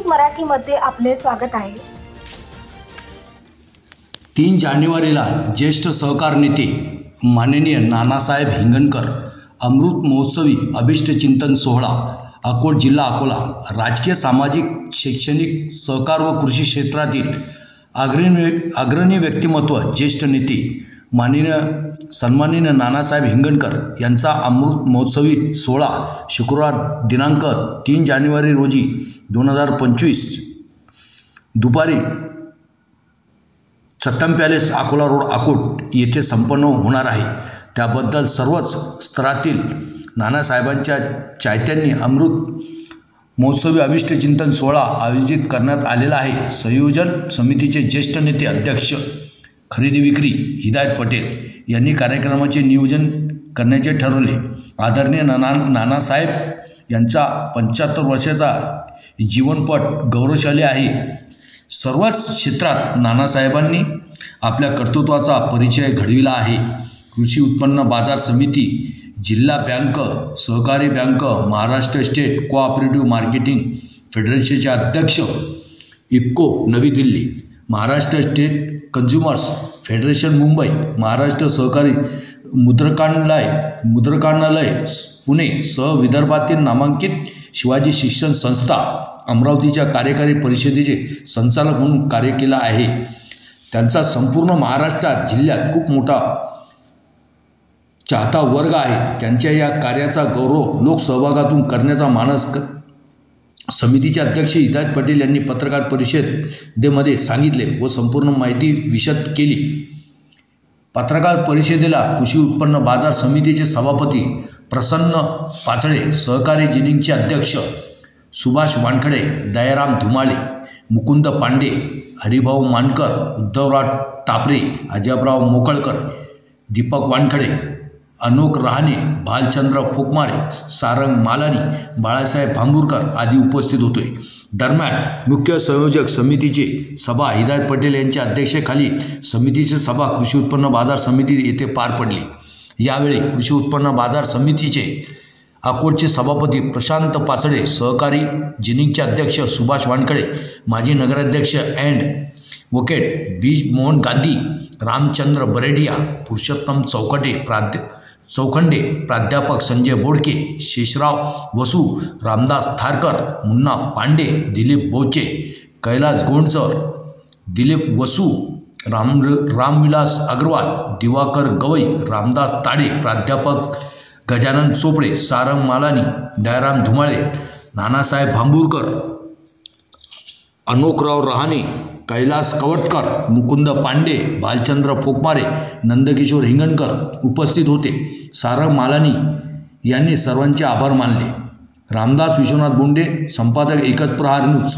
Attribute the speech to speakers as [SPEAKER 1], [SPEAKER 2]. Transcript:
[SPEAKER 1] मराठीमध्ये आपले स्वागत आहे।
[SPEAKER 2] 3 जानेवारीला ज्येष्ठ सहकार नेते माननीय नानासाहेब हिंगणकर अमृत महोत्सवी अभिष्ट चिंतन सोहळा अकोट जिल्हा अकोला राजकीय सामाजिक शैक्षणिक सहकार व कृषी क्षेत्रातील अग्रणी व्यक्तिमत्व ज्येष्ठ नेते सन्माननीय नानासाहेब हिंगणकर यांचा अमृत महोत्सवी सोहळा शुक्रवार दिनांक 3 जानेवारी रोजी 2025 दुपारी सत्तम पॅलेस अकोला रोड अकोट येथे संपन्न होणार आहे। त्याबद्दल सर्वच स्तरातील नानासाहेबांच्या चाहत्यांनी अमृत महोत्सवी अभिष्ट चिंतन सोहळा आयोजित करण्यात आलेला आहे। संयोजन समितीचे ज्येष्ठ नेते अध्यक्ष खरेदी विक्री हिदायत पटेल यांनी कार्यक्रमाचे नियोजन करण्याचे ठरवले। आदरणीय नानासाहेब यांचा 75 वर्षाचा जीवनपट गौरवशाली आहे। सर्वच क्षेत्रात नानासाहेबांनी आपल्या कर्तृत्वाचा परिचय घडविला आहे। कृषी उत्पन्न बाजार समिती, जिल्हा बँक, सहकारी bank, Maharashtra state cooperative marketing फेडरेशनचे अध्यक्ष, IFFCO Navi Delhi, Maharashtra state consumers federation Mumbai, Maharashtra सहकारी मुद्रकानालय पुणे सह विदर्भातील नामांकित शिवाजी शिक्षण संस्था अमरावतीच्या कार्यकारी परिषदेचे संचालक म्हणून कार्य केले आहे। त्यांचा संपूर्ण महाराष्ट्रात जिल्ह्यात खूप मोठा चाहता वर्ग आहे। त्यांच्या या कार्याचा गौरव लोकसहभागातून करण्याचा मानस समितीचे अध्यक्ष हिदायत पटेल यांनी पत्रकार परिषदेमध्ये सांगितले व संपूर्ण माहिती विशद केली। पत्रकार परिषदेला कृषी उत्पन्न बाजार समितीचे सभापती प्रसन्न पाचळे, सहकारी जिनिंगचे अध्यक्ष सुभाष वानखडे, दयाराम धुमाळे, मुकुंद पांडे, हरिभाऊ मानकर, उद्धवराव टापरे, अजबराव मोकळकर, दीपक वानखडे, अनोक रहाणे, भालचंद्र फुकमारे, सारंग मालानी, बाळासाहेब भांबुरकर आदी उपस्थित होते। दरम्यान मुख्य संयोजक समितीचे सभा हिदायत पटेल यांच्या अध्यक्षतेखाली समितीची सभा कृषी उत्पन्न बाजार समिती येथे पार पडली। यावेळी कृषी उत्पन्न बाजार समितीचे अकोटचे सभापती प्रशांत पाचळे, सहकारी जिनिंगचे अध्यक्ष सुभाष वानखडे, माजी नगराध्यक्ष अँड वोकेट बीज मोहन गांधी, रामचंद्र बरेडिया, पुरुषोत्तम चौखंडे, प्राध्यापक संजय बोडके, शेषराव वसू, रामदास थारकर, मुन्ना पांडे, दिलीप बोचे, कैलास गोंडकर, दिलीप वसू, रामविलास अग्रवाल, दिवाकर गवई, रामदास ताडे, प्राध्यापक गजानन चोपडे, सारंग मालानी, दयाराम धुमाळे, नानासाहेब भांबुरकर, अनोकराव रहाणे, कैलास कवटकर, मुकुंद पांडे, भालचंद्र फुकमारे, नंदकिशोर हिंगणकर उपस्थित होते। सारंग मालानी यांनी सर्वांचे आभार मानले। रामदास विश्वनाथ बोंडे, संपादक एकच प्रहार न्यूज।